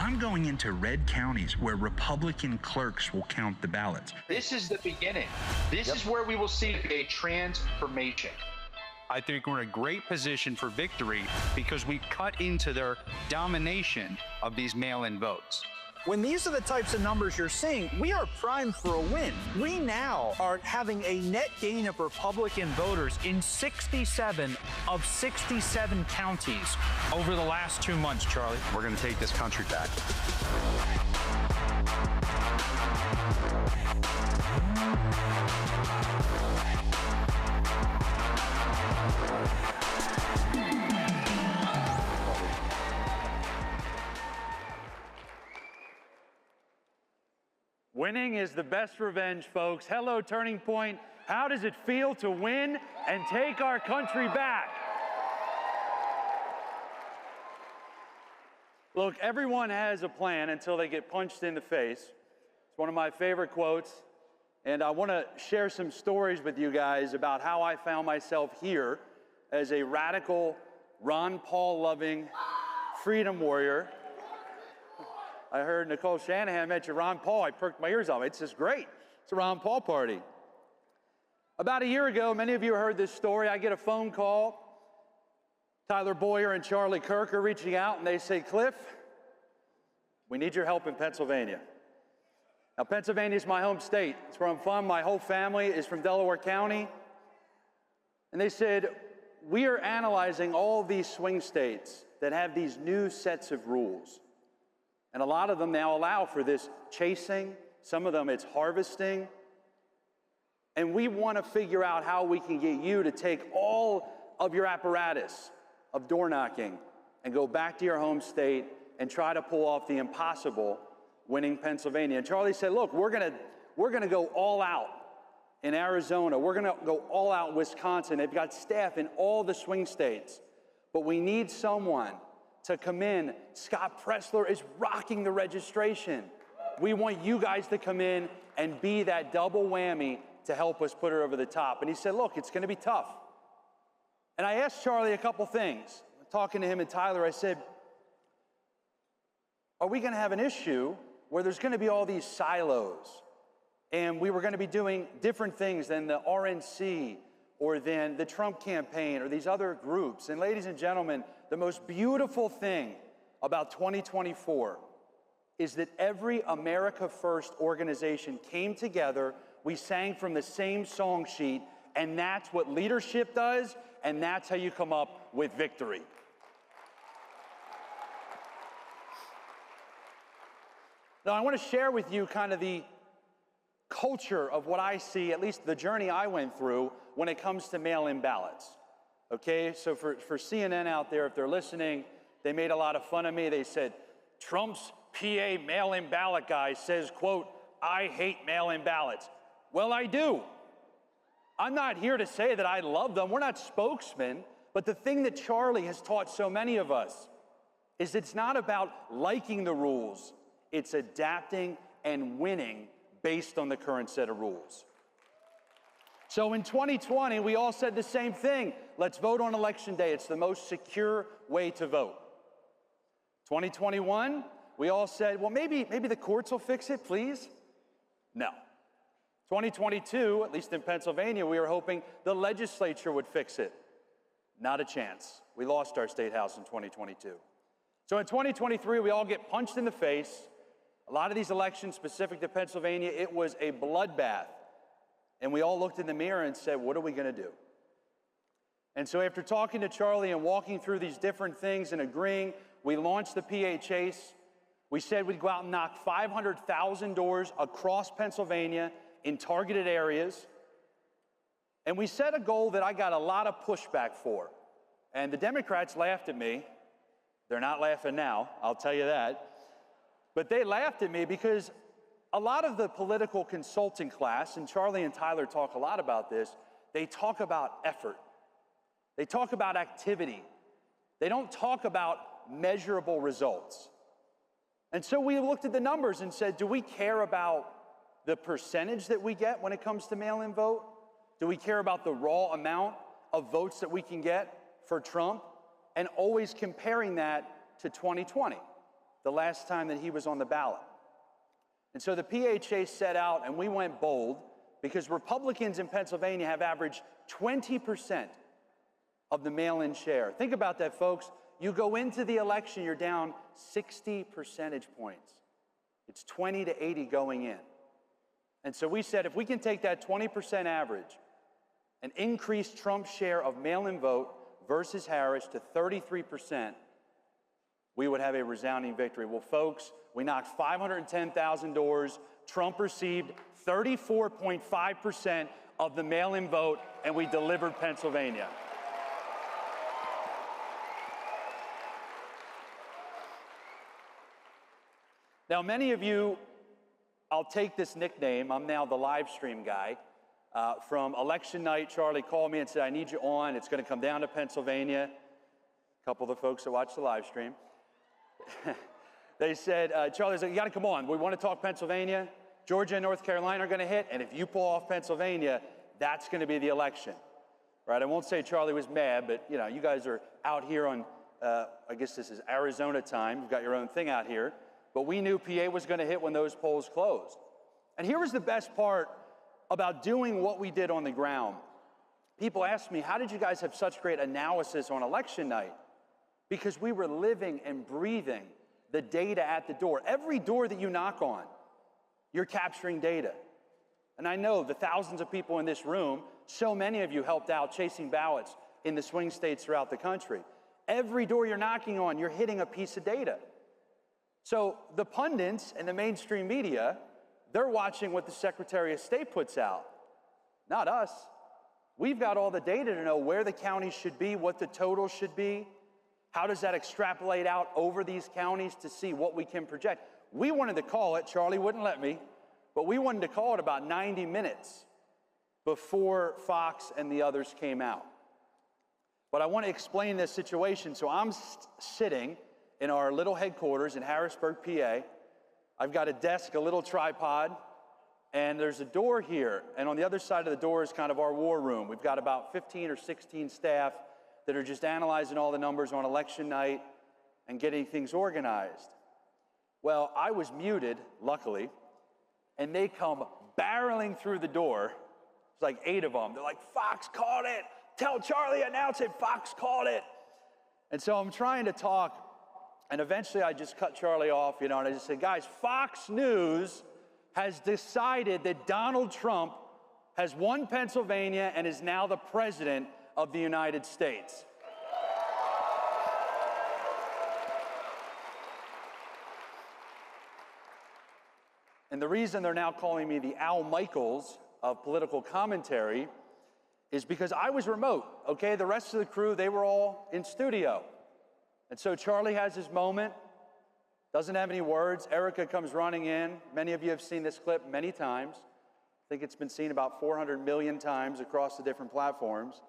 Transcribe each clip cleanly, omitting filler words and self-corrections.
I'm going into red counties where Republican clerks will count the ballots. This is the beginning. This is where we will see a transformation. I think we're in a great position for victory because we cut into their domination of these mail-in votes. When these are the types of numbers you're seeing, we are primed for a win. We now are having a net gain of Republican voters in 67 of 67 counties over the last 2 months, Charlie. We're going to take this country back. Winning is the best revenge, folks. Hello, Turning Point. How does it feel to win and take our country back? Look, everyone has a plan until they get punched in the face. It's one of my favorite quotes, and I want to share some stories with you guys about how I found myself here as a radical, Ron Paul-loving freedom warrior. I heard Nicole Shanahan mention Ron Paul. I perked my ears off. It's just great. It's a Ron Paul party. About a year ago, many of you heard this story. I get a phone call. Tyler Boyer and Charlie Kirk are reaching out, and they say, Cliff, we need your help in Pennsylvania. Now, Pennsylvania is my home state. It's where I'm from. My whole family is from Delaware County. And they said, we are analyzing all these swing states that have these new sets of rules. And a lot of them now allow for this chasing. Some of them it's harvesting. And we want to figure out how we can get you to take all of your apparatus of door knocking and go back to your home state and try to pull off the impossible, winning Pennsylvania. And Charlie said, look, we're gonna go all out in Arizona. We're gonna go all out in Wisconsin. They've got staff in all the swing states. But we need someone to come in. Scott Pressler is rocking the registration. We want you guys to come in and be that double whammy to help us put her over the top. And he said, look, it's gonna be tough. And I asked Charlie a couple things. Talking to him and Tyler, I said, are we gonna have an issue where there's gonna be all these silos and we were gonna be doing different things than the RNC or than the Trump campaign or these other groups? And ladies and gentlemen, the most beautiful thing about 2024 is that every America First organization came together. We sang from the same song sheet, and that's what leadership does, and that's how you come up with victory. Now, I want to share with you kind of the culture of what I see, at least the journey I went through when it comes to mail-in ballots. Okay, so for CNN out there, if they're listening, they made a lot of fun of me. They said, Trump's PA mail-in ballot guy says, quote, I hate mail-in ballots. Well, I do. I'm not here to say that I love them. We're not spokesmen. But the thing that Charlie has taught so many of us is it's not about liking the rules. It's adapting and winning based on the current set of rules. So in 2020, we all said the same thing. Let's vote on Election Day. It's the most secure way to vote. 2021, we all said, well, maybe the courts will fix it, please. No. 2022, at least in Pennsylvania, we were hoping the legislature would fix it. Not a chance. We lost our state house in 2022. So in 2023, we all get punched in the face. A lot of these elections specific to Pennsylvania, it was a bloodbath. And we all looked in the mirror and said, what are we gonna do? And so after talking to Charlie and walking through these different things and agreeing, we launched the PA Chase. We said we'd go out and knock 500,000 doors across Pennsylvania in targeted areas. And we set a goal that I got a lot of pushback for. And the Democrats laughed at me. They're not laughing now, I'll tell you that. But they laughed at me because a lot of the political consulting class, and Charlie and Tyler talk a lot about this, they talk about effort. They talk about activity. They don't talk about measurable results. And so we looked at the numbers and said, do we care about the percentage that we get when it comes to mail-in vote? Do we care about the raw amount of votes that we can get for Trump? And always comparing that to 2020. the last time that he was on the ballot. And so the PHA set out, and we went bold, because Republicans in Pennsylvania have averaged 20% of the mail-in share. Think about that, folks. You go into the election, you're down 60 percentage points. It's 20 to 80 going in. And so we said, if we can take that 20% average and increase Trump's share of mail-in vote versus Harris to 33%, we would have a resounding victory. Well, folks, we knocked 510,000 doors. Trump received 34.5% of the mail-in vote, and we delivered Pennsylvania. Now, many of you, I'll take this nickname, I'm now the live stream guy. From election night, Charlie called me and said, I need you on. It's going to come down to Pennsylvania. A couple of the folks that watched the live stream. They said, Charlie, you got to come on. We want to talk Pennsylvania. Georgia and North Carolina are going to hit, and if you pull off Pennsylvania, that's going to be the election. Right? I won't say Charlie was mad, but you guys are out here on, I guess this is Arizona time. You've got your own thing out here. But we knew PA was going to hit when those polls closed. And here was the best part about doing what we did on the ground. People ask me, how did you guys have such great analysis on election night? Because we were living and breathing the data at the door. Every door that you knock on, you're capturing data. And I know the thousands of people in this room, so many of you helped out chasing ballots in the swing states throughout the country. Every door you're knocking on, you're hitting a piece of data. So the pundits and the mainstream media, they're watching what the Secretary of State puts out, not us. We've got all the data to know where the counties should be, what the total should be. How does that extrapolate out over these counties to see what we can project? We wanted to call it, Charlie wouldn't let me, but we wanted to call it about 90 minutes before Fox and the others came out. But I want to explain this situation. So I'm sitting in our little headquarters in Harrisburg, PA. I've got a desk, a little tripod, and there's a door here. And on the other side of the door is kind of our war room. We've got about 15 or 16 staff that are just analyzing all the numbers on election night and getting things organized. Well, I was muted, luckily, and they come barreling through the door. It's like 8 of them. They're like, Fox called it. Tell Charlie, announce it. Fox called it. And so I'm trying to talk. And eventually I just cut Charlie off, and I just said, guys, Fox News has decided that Donald Trump has won Pennsylvania and is now the president of the United States. And the reason they're now calling me the Al Michaels of political commentary is because I was remote, okay? The rest of the crew, they were all in studio. And so Charlie has his moment, doesn't have any words. Erica comes running in. Many of you have seen this clip many times. I think it's been seen about 400 million times across the different platforms.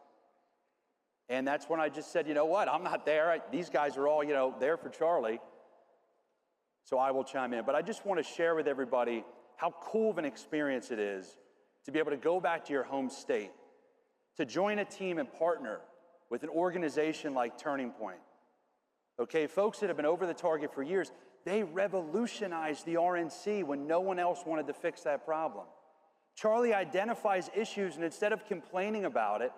And that's when I just said, you know what, I'm not there. These guys are all, there for Charlie. So I will chime in. But I just want to share with everybody how cool of an experience it is to be able to go back to your home state, to join a team and partner with an organization like Turning Point. Okay, folks that have been over the target for years, they revolutionized the RNC when no one else wanted to fix that problem. Charlie identifies issues, and instead of complaining about it,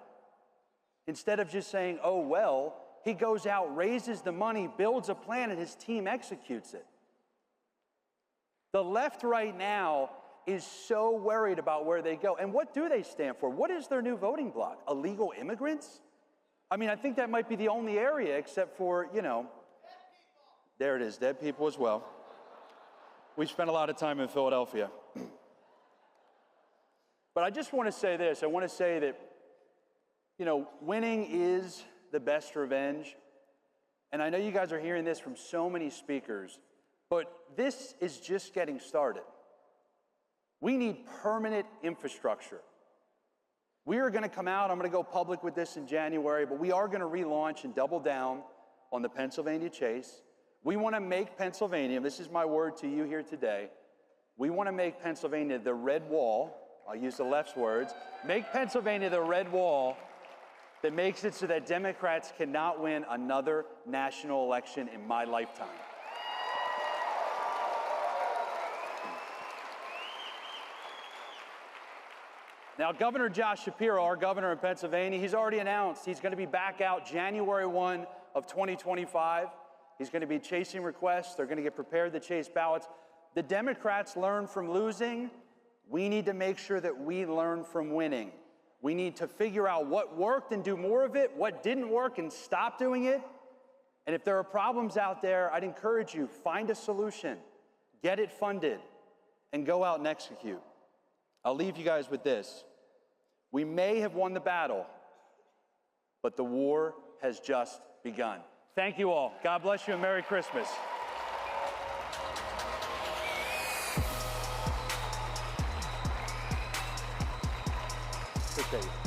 instead of just saying, oh, well, he goes out, raises the money, builds a plan, and his team executes it. The left right now is so worried about where they go. And what do they stand for? What is their new voting bloc? Illegal immigrants? I mean, I think that might be the only area except for, there it is, dead people as well. We spent a lot of time in Philadelphia. But I just want to say this. I want to say that, winning is the best revenge. And I know you guys are hearing this from so many speakers, but this is just getting started. We need permanent infrastructure. We are going to come out, I'm going to go public with this in January, but we are going to relaunch and double down on the Pennsylvania Chase. We want to make Pennsylvania, this is my word to you here today, we want to make Pennsylvania the red wall, I'll use the left's words, make Pennsylvania the red wall that makes it so that Democrats cannot win another national election in my lifetime. Now, Governor Josh Shapiro, our governor in Pennsylvania, he's already announced he's going to be back out January 1 of 2025. He's going to be chasing requests. They're going to get prepared to chase ballots. The Democrats learn from losing. We need to make sure that we learn from winning. We need to figure out what worked and do more of it, what didn't work and stop doing it. And if there are problems out there, I'd encourage you, find a solution, get it funded, and go out and execute. I'll leave you guys with this. We may have won the battle, but the war has just begun. Thank you all. God bless you and Merry Christmas. Appreciate you.